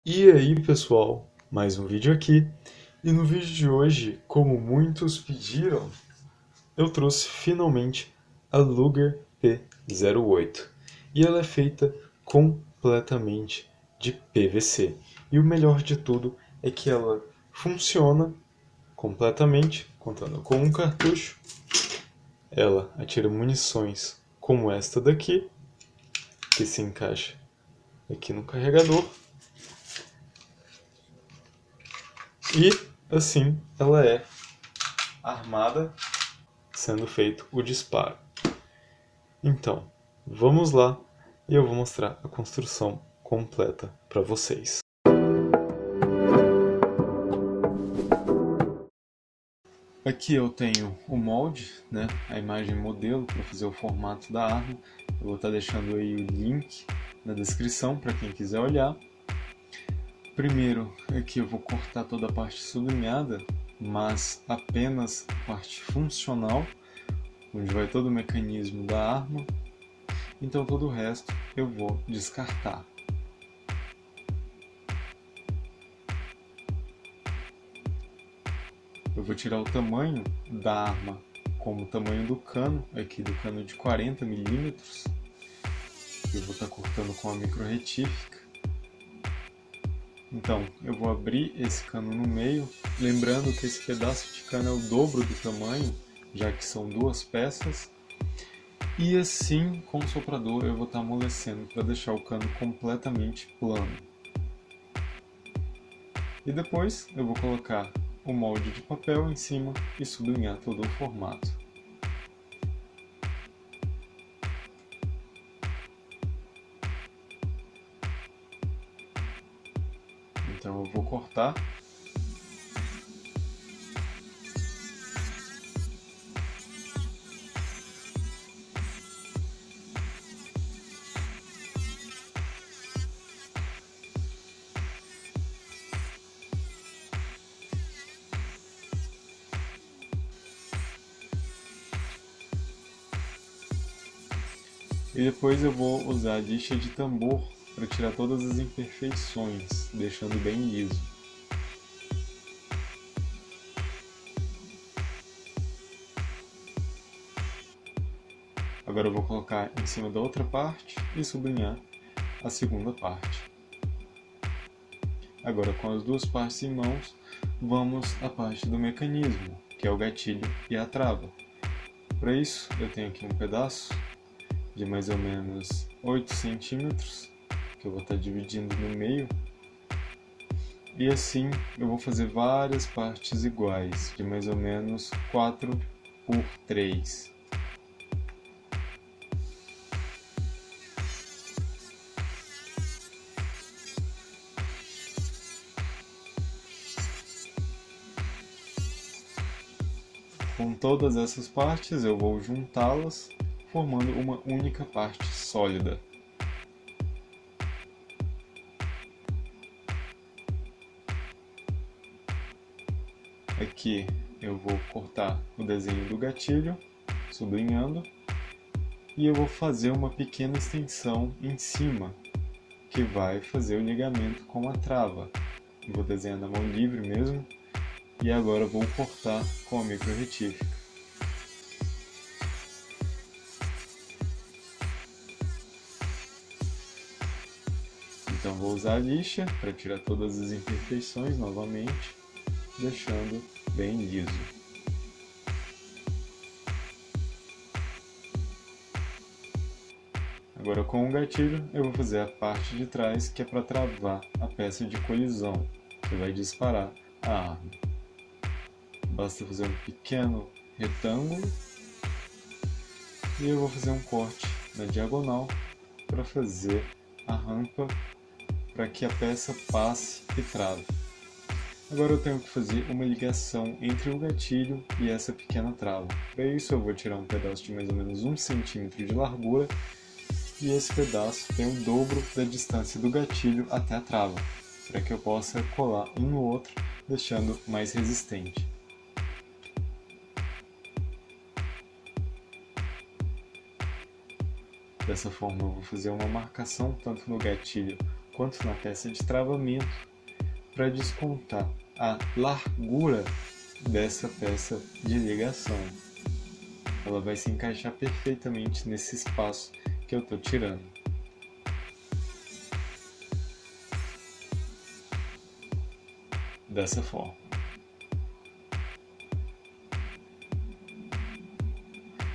E aí, pessoal, mais um vídeo aqui. E no vídeo de hoje, como muitos pediram, eu trouxe finalmente a Luger P08. E ela é feita completamente de PVC. E o melhor de tudo é que ela funciona completamente, contando com um cartucho. Ela atira munições como esta daqui, que se encaixa aqui no carregador. E assim ela é armada, sendo feito o disparo. Então, vamos lá e eu vou mostrar a construção completa para vocês. Aqui eu tenho o molde, né, a imagem modelo para fazer o formato da arma. Eu vou estar deixando aí o link na descrição para quem quiser olhar. Primeiro, aqui eu vou cortar toda a parte sublinhada, mas apenas a parte funcional, onde vai todo o mecanismo da arma. Então todo o resto eu vou descartar. Eu vou tirar o tamanho da arma como o tamanho do cano, aqui do cano de 40 milímetros. Eu vou estar cortando com a micro retífica. Então eu vou abrir esse cano no meio, lembrando que esse pedaço de cano é o dobro do tamanho, já que são duas peças. E assim, com o soprador, eu vou estar amolecendo para deixar o cano completamente plano. E depois eu vou colocar o molde de papel em cima e sublinhar todo o formato. Então eu vou cortar. E depois eu vou usar a lixa de tambor para tirar todas as imperfeições, deixando bem liso. Agora eu vou colocar em cima da outra parte e sublinhar a segunda parte. Agora, com as duas partes em mãos, vamos à parte do mecanismo, que é o gatilho e a trava. Para isso, eu tenho aqui um pedaço de mais ou menos 8 centímetros, que eu vou estar dividindo no meio. E assim eu vou fazer várias partes iguais, de mais ou menos 4 por 3. Com todas essas partes eu vou juntá-las, formando uma única parte sólida. Aqui eu vou cortar o desenho do gatilho, sublinhando, e eu vou fazer uma pequena extensão em cima, que vai fazer o ligamento com a trava. Vou desenhar na mão livre mesmo, e agora vou cortar com a micro retífica. Então vou usar a lixa para tirar todas as imperfeições novamente, deixando bem liso. Agora com o gatilho eu vou fazer a parte de trás, que é para travar a peça de colisão, que vai disparar a arma. Basta fazer um pequeno retângulo e eu vou fazer um corte na diagonal para fazer a rampa para que a peça passe e trave. Agora eu tenho que fazer uma ligação entre o gatilho e essa pequena trava. Para isso eu vou tirar um pedaço de mais ou menos 1 centímetro de largura, e esse pedaço tem o dobro da distância do gatilho até a trava, para que eu possa colar um no outro, deixando mais resistente. Dessa forma eu vou fazer uma marcação tanto no gatilho quanto na peça de travamento para descontar a largura dessa peça de ligação. Ela vai se encaixar perfeitamente nesse espaço que eu estou tirando. Dessa forma.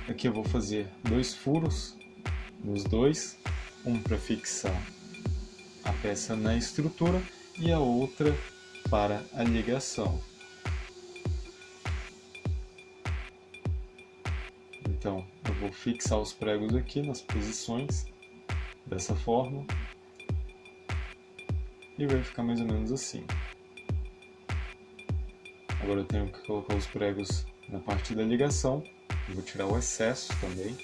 Aqui eu vou fazer 2 furos nos dois, um para fixar a peça na estrutura e a outra para a ligação. Então, eu vou fixar os pregos aqui nas posições, dessa forma, e vai ficar mais ou menos assim. Agora eu tenho que colocar os pregos na parte da ligação, eu vou tirar o excesso também,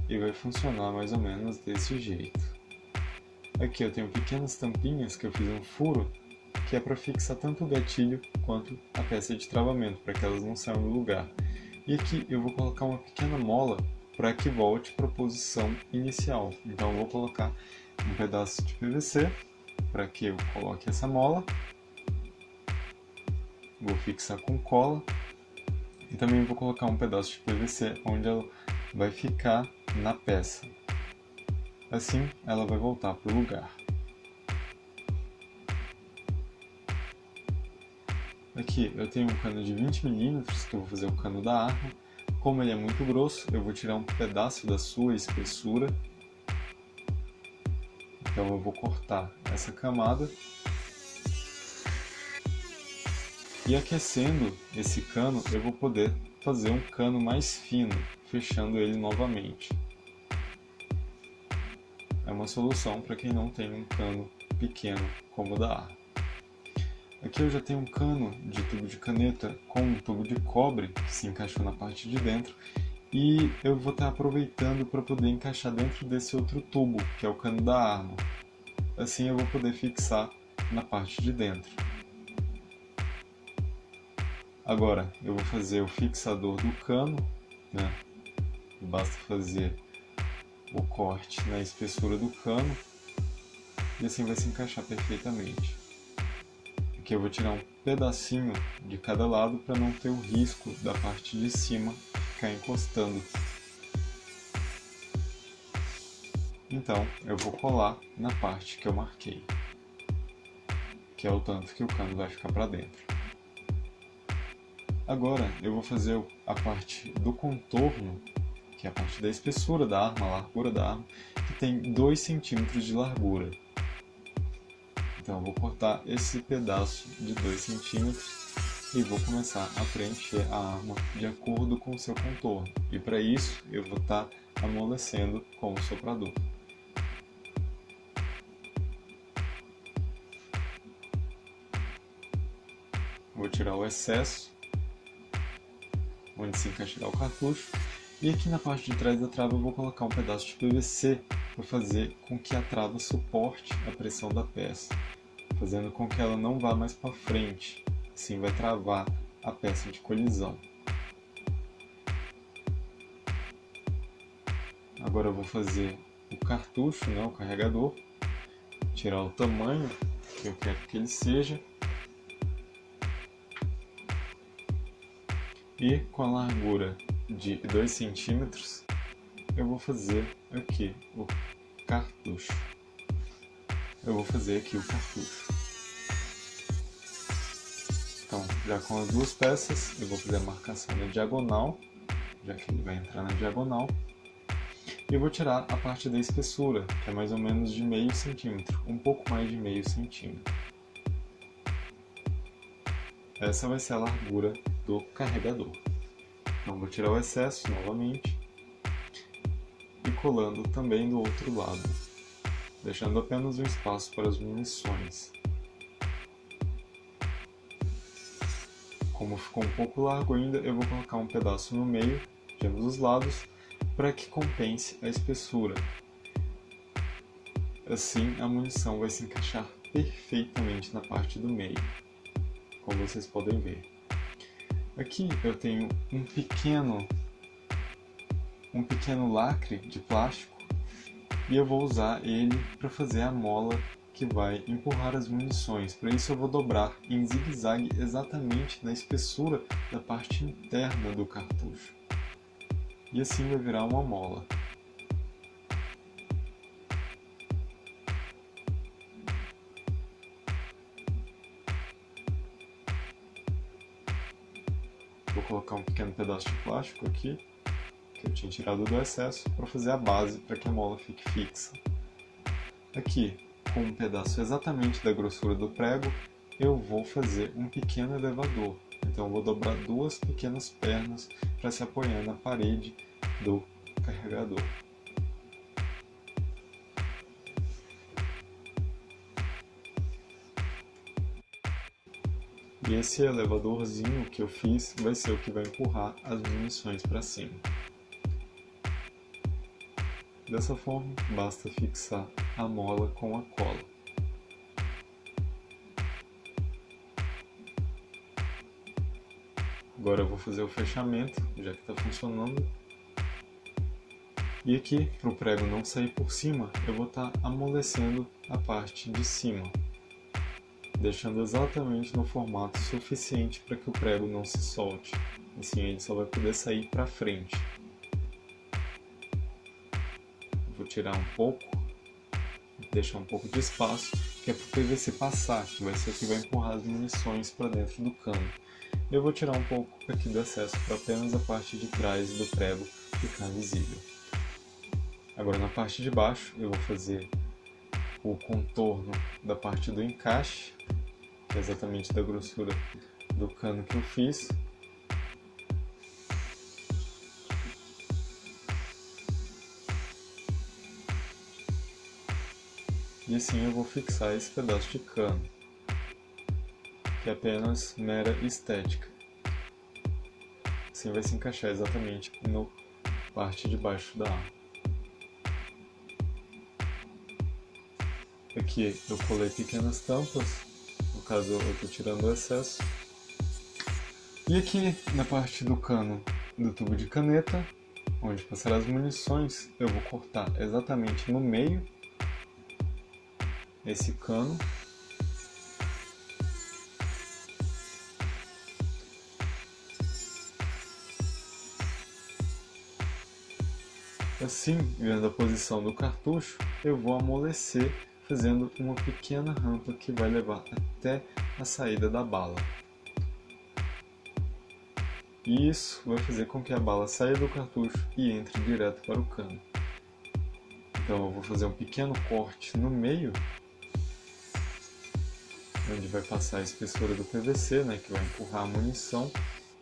e vai funcionar mais ou menos desse jeito. Aqui eu tenho pequenas tampinhas que eu fiz um furo, que é para fixar tanto o gatilho quanto a peça de travamento, para que elas não saiam do lugar. E aqui eu vou colocar uma pequena mola para que volte para a posição inicial. Então eu vou colocar um pedaço de PVC para que eu coloque essa mola. Vou fixar com cola. E também vou colocar um pedaço de PVC onde ela vai ficar na peça. Assim ela vai voltar para o lugar. Aqui eu tenho um cano de 20 mm que eu vou fazer o cano da arma. Como ele é muito grosso, eu vou tirar um pedaço da sua espessura. Então eu vou cortar essa camada. E aquecendo esse cano, eu vou poder fazer um cano mais fino, fechando ele novamente. É uma solução para quem não tem um cano pequeno como o da arma. Aqui eu já tenho um cano de tubo de caneta com um tubo de cobre que se encaixou na parte de dentro e eu vou estar aproveitando para poder encaixar dentro desse outro tubo, que é o cano da arma. Assim eu vou poder fixar na parte de dentro. Agora eu vou fazer o fixador do cano, né? Basta fazer o corte na espessura do cano e assim vai se encaixar perfeitamente. Aqui eu vou tirar um pedacinho de cada lado para não ter o risco da parte de cima ficar encostando. Então eu vou colar na parte que eu marquei, que é o tanto que o cano vai ficar para dentro. Agora eu vou fazer a parte do contorno, que é a parte da espessura da arma, a largura da arma, que tem 2 centímetros de largura. Então eu vou cortar esse pedaço de 2 centímetros e vou começar a preencher a arma de acordo com o seu contorno. E para isso eu vou estar amolecendo com o soprador. Vou tirar o excesso, onde se encaixará o cartucho. E aqui na parte de trás da trava eu vou colocar um pedaço de PVC para fazer com que a trava suporte a pressão da peça, fazendo com que ela não vá mais para frente, assim vai travar a peça de colisão. Agora eu vou fazer o cartucho, né, o carregador, tirar o tamanho que eu quero que ele seja e com a largura de 2 centímetros eu vou fazer aqui o cartucho. Eu vou fazer aqui o cartucho. Então, já com as duas peças, eu vou fazer a marcação na diagonal, já que ele vai entrar na diagonal. E eu vou tirar a parte da espessura, que é mais ou menos de meio centímetro, um pouco mais de meio centímetro. Essa vai ser a largura do carregador. Então vou tirar o excesso novamente e colando também do outro lado, deixando apenas um espaço para as munições. Como ficou um pouco largo ainda, eu vou colocar um pedaço no meio, de ambos os lados, para que compense a espessura. Assim a munição vai se encaixar perfeitamente na parte do meio, como vocês podem ver. Aqui eu tenho um pequeno lacre de plástico e eu vou usar ele para fazer a mola que vai empurrar as munições. Para isso eu vou dobrar em zigue-zague exatamente na espessura da parte interna do cartucho. E assim vai virar uma mola. Vou colocar um pequeno pedaço de plástico aqui, que eu tinha tirado do excesso, para fazer a base para que a mola fique fixa. Aqui, com um pedaço exatamente da grossura do prego, eu vou fazer um pequeno elevador. Então eu vou dobrar duas pequenas pernas para se apoiar na parede do carregador. E esse elevadorzinho que eu fiz vai ser o que vai empurrar as munições para cima. Dessa forma, basta fixar a mola com a cola. Agora eu vou fazer o fechamento, já que está funcionando. E aqui, para o prego não sair por cima, eu vou estar amolecendo a parte de cima, deixando exatamente no formato suficiente para que o prego não se solte. Assim ele só vai poder sair para frente. Vou tirar um pouco, deixar um pouco de espaço, que é para o PVC passar, que vai ser o que vai empurrar as munições para dentro do cano. Eu vou tirar um pouco aqui do excesso para apenas a parte de trás do prego ficar visível. Agora na parte de baixo eu vou fazer o contorno da parte do encaixe, que é exatamente da grossura do cano que eu fiz. E assim eu vou fixar esse pedaço de cano, que é apenas mera estética. Assim vai se encaixar exatamente na parte de baixo da arma. Aqui eu colei pequenas tampas, no caso eu estou tirando o excesso. E aqui na parte do cano do tubo de caneta, onde passará as munições, eu vou cortar exatamente no meio esse cano. Assim, vendo a posição do cartucho, eu vou amolecer fazendo uma pequena rampa que vai levar até a saída da bala. E isso vai fazer com que a bala saia do cartucho e entre direto para o cano. Então eu vou fazer um pequeno corte no meio, onde vai passar a espessura do PVC, que vai empurrar a munição.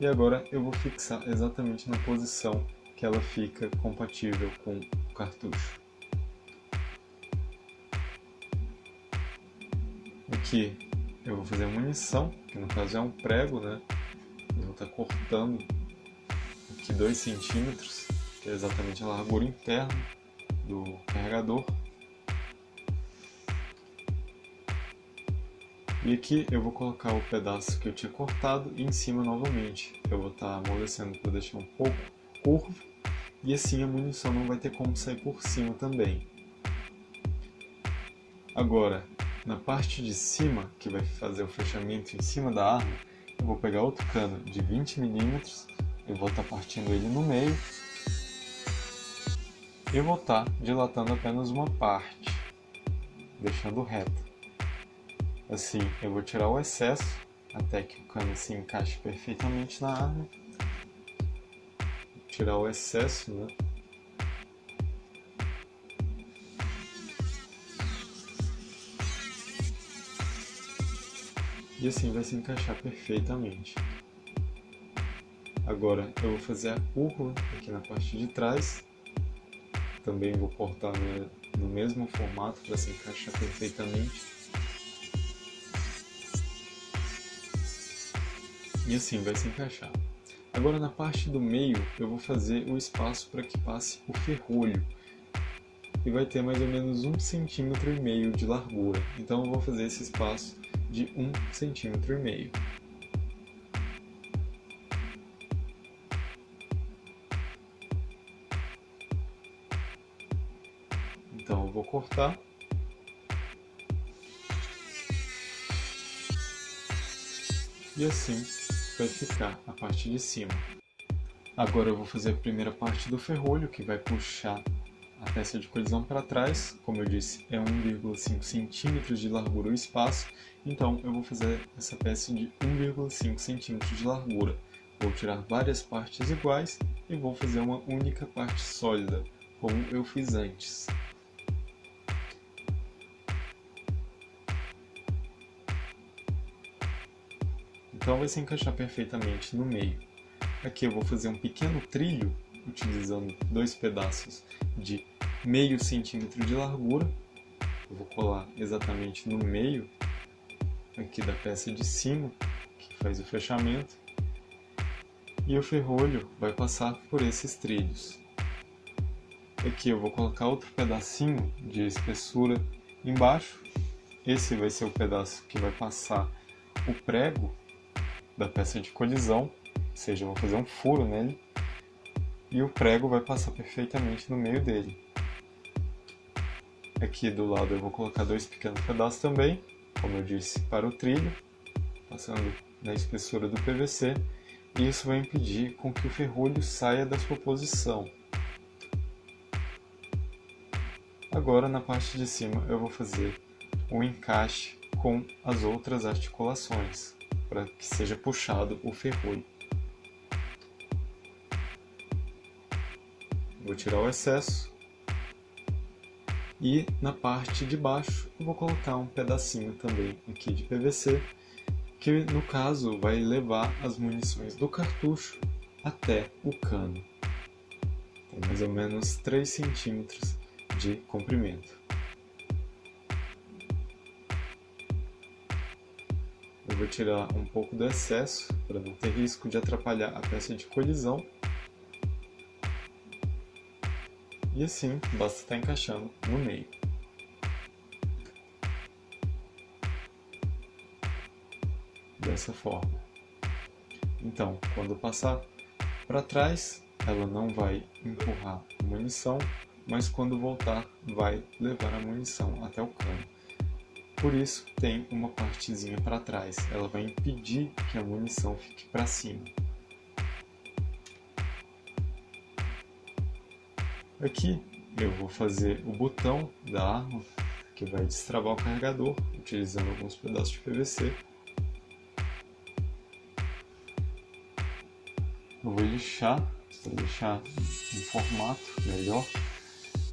E agora eu vou fixar exatamente na posição que ela fica compatível com o cartucho. Aqui eu vou fazer a munição, que no caso é um prego, Eu vou estar cortando aqui 2 centímetros, que é exatamente a largura interna do carregador. E aqui eu vou colocar o pedaço que eu tinha cortado e em cima novamente. Eu vou estar amolecendo para deixar um pouco curvo, e assim a munição não vai ter como sair por cima também. Agora, na parte de cima, que vai fazer o fechamento em cima da arma, eu vou pegar outro cano de 20 mm, eu vou estar partindo ele no meio, e vou estar dilatando apenas uma parte, deixando reto. Assim, eu vou tirar o excesso, até que o cano se encaixe perfeitamente na arma. Tirar o excesso, E assim vai se encaixar perfeitamente. Agora eu vou fazer a curva aqui na parte de trás. Também vou cortar no mesmo formato para se encaixar perfeitamente. E assim vai se encaixar. Agora na parte do meio eu vou fazer o espaço para que passe o ferrolho. E vai ter mais ou menos 1,5 cm de largura. Então eu vou fazer esse espaço de 1,5 cm. Então eu cortar. E assim vai ficar a parte de cima. Agora eu vou fazer a primeira parte do ferrolho, que vai puxar a peça de colisão para trás. Como eu disse, é 1,5 centímetros de largura o espaço, então eu vou fazer essa peça de 1,5 centímetros de largura. Vou tirar várias partes iguais e vou fazer uma única parte sólida, como eu fiz antes. Então vai se encaixar perfeitamente no meio. Aqui eu vou fazer um pequeno trilho, utilizando dois pedaços de meio centímetro de largura. Eu vou colar exatamente no meio aqui da peça de cima, que faz o fechamento. E o ferrolho vai passar por esses trilhos. Aqui eu vou colocar outro pedacinho de espessura embaixo. Esse vai ser o pedaço que vai passar o prego da peça de colisão, ou seja, eu vou fazer um furo nele e o prego vai passar perfeitamente no meio dele. Aqui do lado eu vou colocar dois pequenos pedaços também, como eu disse, para o trilho, passando na espessura do PVC, e isso vai impedir com que o ferrolho saia da sua posição. Agora na parte de cima eu vou fazer o encaixe com as outras articulações, para que seja puxado o ferrolho. Vou tirar o excesso e na parte de baixo eu vou colocar um pedacinho também aqui de PVC, que no caso vai levar as munições do cartucho até o cano. Tem mais ou menos 3 centímetros de comprimento. Eu vou tirar um pouco do excesso para não ter risco de atrapalhar a peça de colisão. E assim, basta estar encaixando no meio. Dessa forma. Então, quando passar para trás, ela não vai empurrar a munição, mas quando voltar, vai levar a munição até o cano. Por isso, tem uma partezinha para trás. Ela vai impedir que a munição fique para cima. Aqui eu vou fazer o botão da arma, que vai destravar o carregador, utilizando alguns pedaços de PVC. Eu vou lixar, para deixar em formato melhor.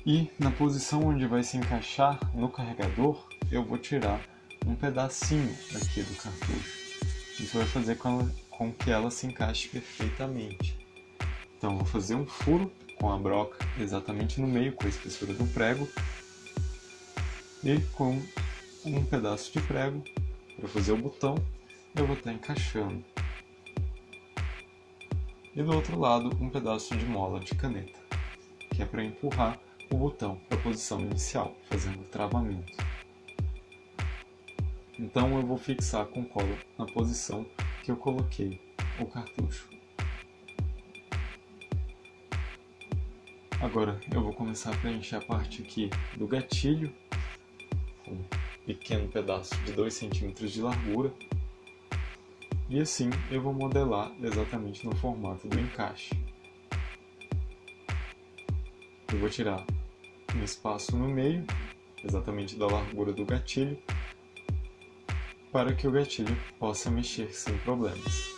E na posição onde vai se encaixar no carregador, eu vou tirar um pedacinho aqui do cartucho. Isso vai fazer com que ela se encaixe perfeitamente. Então eu vou fazer um furo com a broca exatamente no meio, com a espessura do prego. E com um pedaço de prego, para fazer o botão, eu vou estar encaixando. E do outro lado, um pedaço de mola de caneta, que é para empurrar o botão para a posição inicial, fazendo o travamento. Então eu vou fixar com cola na posição que eu coloquei o cartucho. Agora eu vou começar a preencher a parte aqui do gatilho, com um pequeno pedaço de 2 centímetros de largura. E assim eu vou modelar exatamente no formato do encaixe. Eu vou tirar um espaço no meio, exatamente da largura do gatilho, para que o gatilho possa mexer sem problemas.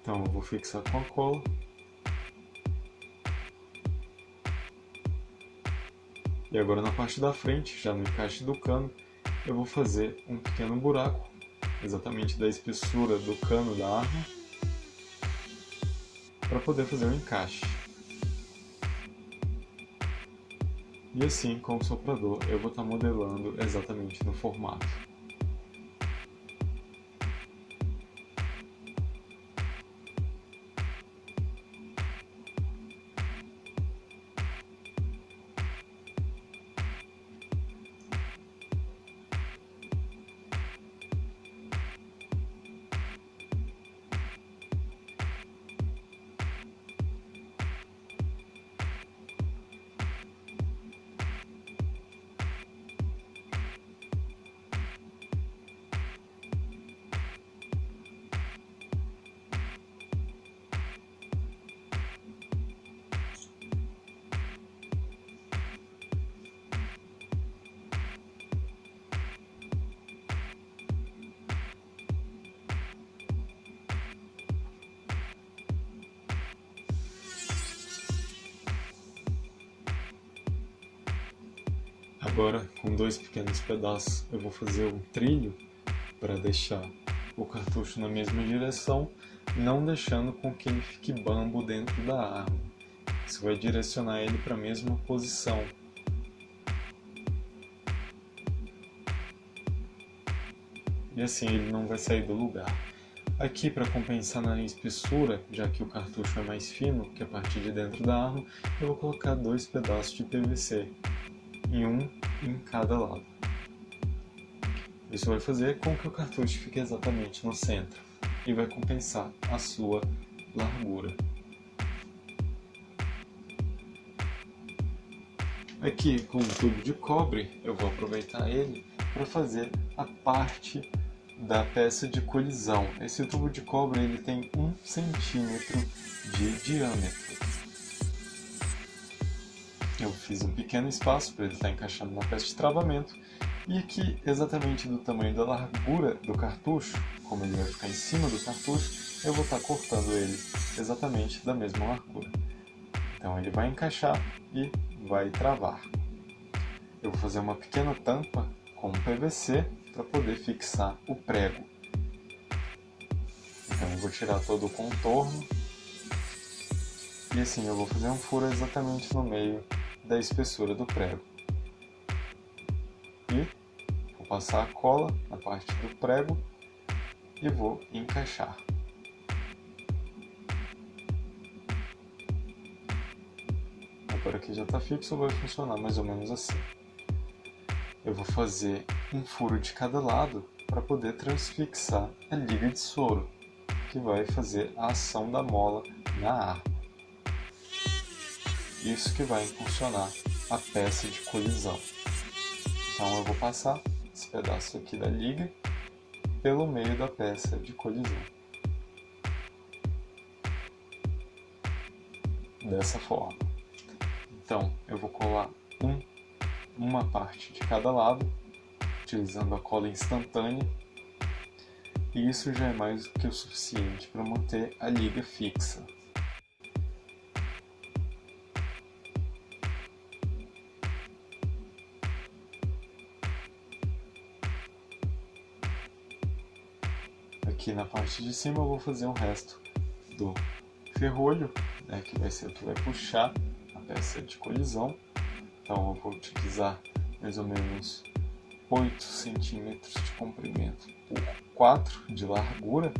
Então eu vou fixar com a cola. E agora na parte da frente, já no encaixe do cano, eu vou fazer um pequeno buraco, exatamente da espessura do cano da arma, para poder fazer o encaixe. E assim, com o soprador, eu vou estar modelando exatamente no formato. Agora, com dois pequenos pedaços, eu vou fazer um trilho para deixar o cartucho na mesma direção, não deixando com que ele fique bambo dentro da arma. Isso vai direcionar ele para a mesma posição. E assim ele não vai sair do lugar. Aqui, para compensar na espessura, já que o cartucho é mais fino que a parte de dentro da arma, eu vou colocar dois pedaços de PVC, e um em cada lado. Isso vai fazer com que o cartucho fique exatamente no centro e vai compensar a sua largura. Aqui, com o tubo de cobre, eu vou aproveitar ele para fazer a parte da peça de colisão. Esse tubo de cobre ele tem 1 centímetro de diâmetro. Eu fiz um pequeno espaço para ele estar encaixando na peça de travamento. E aqui, exatamente do tamanho da largura do cartucho, como ele vai ficar em cima do cartucho, eu vou estar cortando ele exatamente da mesma largura. Então ele vai encaixar e vai travar. Eu vou fazer uma pequena tampa com PVC para poder fixar o prego. Então eu vou tirar todo o contorno e assim eu vou fazer um furo exatamente no meio da espessura do prego. E vou passar a cola na parte do prego e vou encaixar. Agora que já está fixo, vai funcionar mais ou menos assim. Eu vou fazer um furo de cada lado para poder transfixar a liga de soro, que vai fazer a ação da mola na arma. Isso que vai impulsionar a peça de colisão. Então eu vou passar esse pedaço aqui da liga pelo meio da peça de colisão. Dessa forma. Então eu vou colar uma parte de cada lado, utilizando a cola instantânea, e isso já é mais do que o suficiente para manter a liga fixa. Aqui na parte de cima eu vou fazer o resto do ferrolho, que vai ser o que vai puxar a peça de colisão. Então eu vou utilizar mais ou menos 8 centímetros de comprimento por 4 de largura,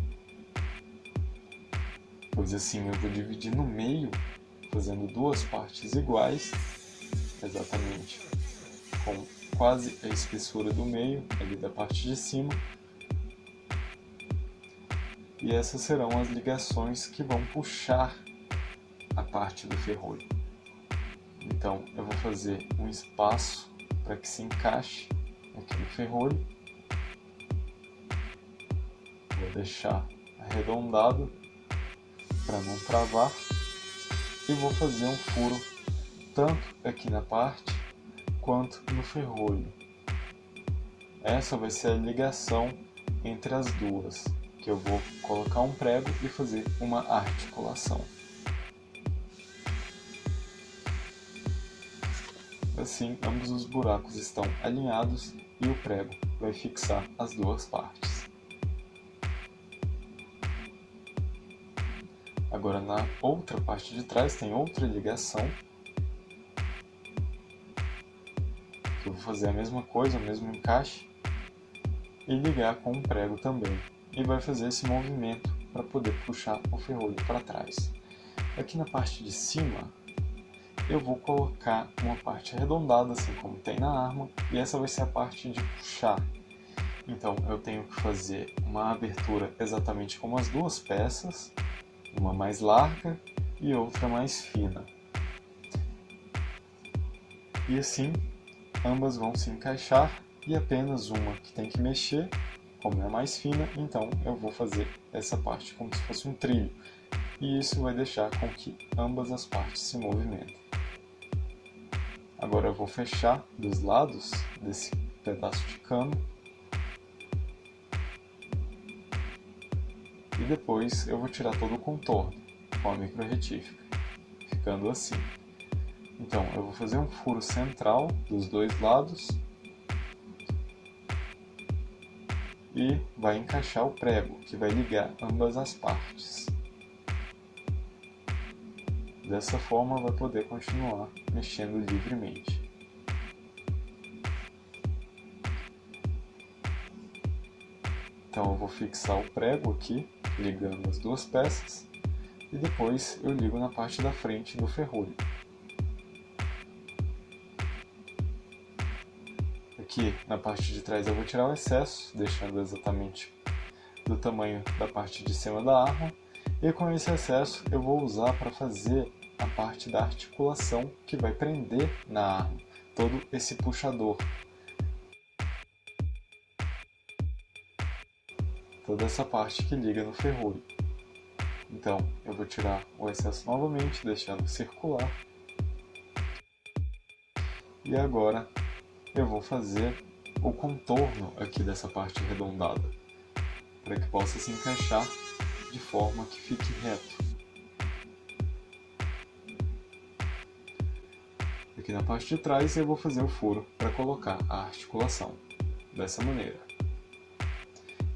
pois assim eu vou dividir no meio, fazendo duas partes iguais, exatamente com quase a espessura do meio, ali da parte de cima. E essas serão as ligações que vão puxar a parte do ferrolho. Então eu vou fazer um espaço para que se encaixe aqui no ferrolho. Vou deixar arredondado para não travar. E vou fazer um furo tanto aqui na parte quanto no ferrolho. Essa vai ser a ligação entre as duas, que eu vou colocar um prego e fazer uma articulação. Assim, ambos os buracos estão alinhados e o prego vai fixar as duas partes. Agora, na outra parte de trás tem outra ligação, que eu vou fazer a mesma coisa, o mesmo encaixe, e ligar com um prego também. E vai fazer esse movimento para poder puxar o ferrolho para trás. Aqui na parte de cima, eu vou colocar uma parte arredondada, assim como tem na arma, e essa vai ser a parte de puxar. Então eu tenho que fazer uma abertura exatamente como as duas peças, uma mais larga e outra mais fina. E assim, ambas vão se encaixar e apenas uma que tem que mexer, como é mais fina, então eu vou fazer essa parte como se fosse um trilho. E isso vai deixar com que ambas as partes se movimentem. Agora eu vou fechar dos lados desse pedaço de cano. E depois eu vou tirar todo o contorno com a micro retífica, ficando assim. Então, eu vou fazer um furo central dos dois lados e vai encaixar o prego, que vai ligar ambas as partes. Dessa forma, vai poder continuar mexendo livremente. Então, eu vou fixar o prego aqui, ligando as duas peças, e depois eu ligo na parte da frente do ferrolho. Aqui na parte de trás eu vou tirar o excesso, deixando exatamente do tamanho da parte de cima da arma. E com esse excesso eu vou usar para fazer a parte da articulação que vai prender na arma, todo esse puxador. Toda essa parte que liga no ferrolho. Então eu vou tirar o excesso novamente, deixando circular. E agora eu vou fazer o contorno aqui dessa parte arredondada, para que possa se encaixar de forma que fique reto. Aqui na parte de trás eu vou fazer o furo para colocar a articulação, dessa maneira.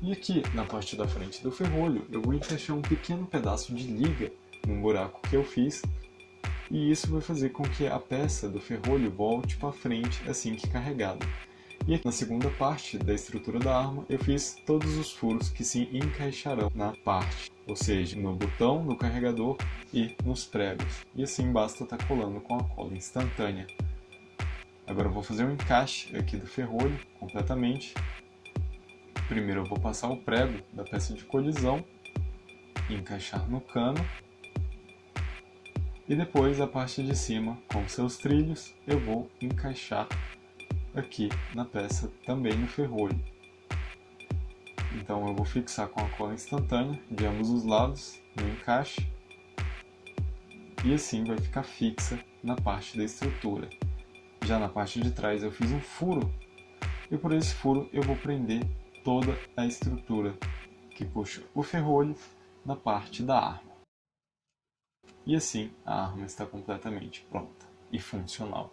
E aqui na parte da frente do ferrolho eu vou encaixar um pequeno pedaço de liga num buraco que eu fiz, e isso vai fazer com que a peça do ferrolho volte para frente assim que carregada. E aqui na segunda parte da estrutura da arma eu fiz todos os furos que se encaixarão na parte, ou seja, no botão, no carregador e nos pregos. E assim basta estar colando com a cola instantânea. Agora eu vou fazer um encaixe aqui do ferrolho completamente. Primeiro eu vou passar o prego da peça de colisão, encaixar no cano. E depois a parte de cima, com seus trilhos, eu vou encaixar aqui na peça também no ferrolho. Então eu vou fixar com a cola instantânea de ambos os lados no encaixe. E assim vai ficar fixa na parte da estrutura. Já na parte de trás eu fiz um furo, e por esse furo eu vou prender toda a estrutura que puxa o ferrolho na parte da arma. E assim a arma está completamente pronta e funcional.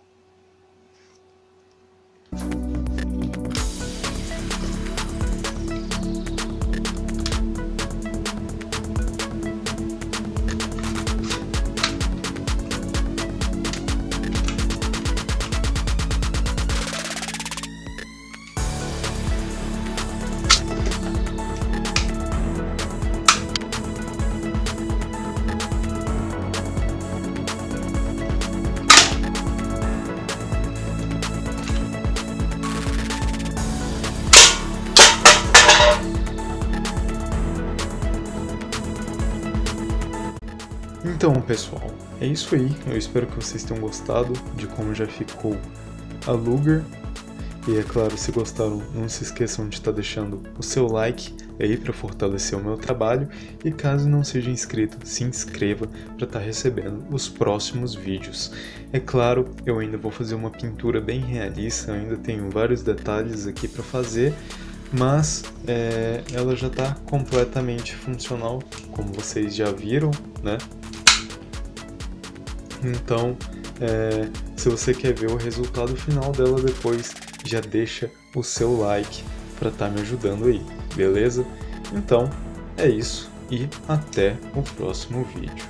Então, pessoal, é isso aí. Eu espero que vocês tenham gostado de como já ficou a Luger. E é claro, se gostaram, não se esqueçam de estar deixando o seu like aí para fortalecer o meu trabalho. E caso não seja inscrito, se inscreva para estar recebendo os próximos vídeos. É claro, eu ainda vou fazer uma pintura bem realista, eu ainda tenho vários detalhes aqui para fazer. Mas ela já está completamente funcional, como vocês já viram, né? Então, se você quer ver o resultado final dela depois, já deixa o seu like para estar me ajudando aí, beleza? Então, é isso e até o próximo vídeo.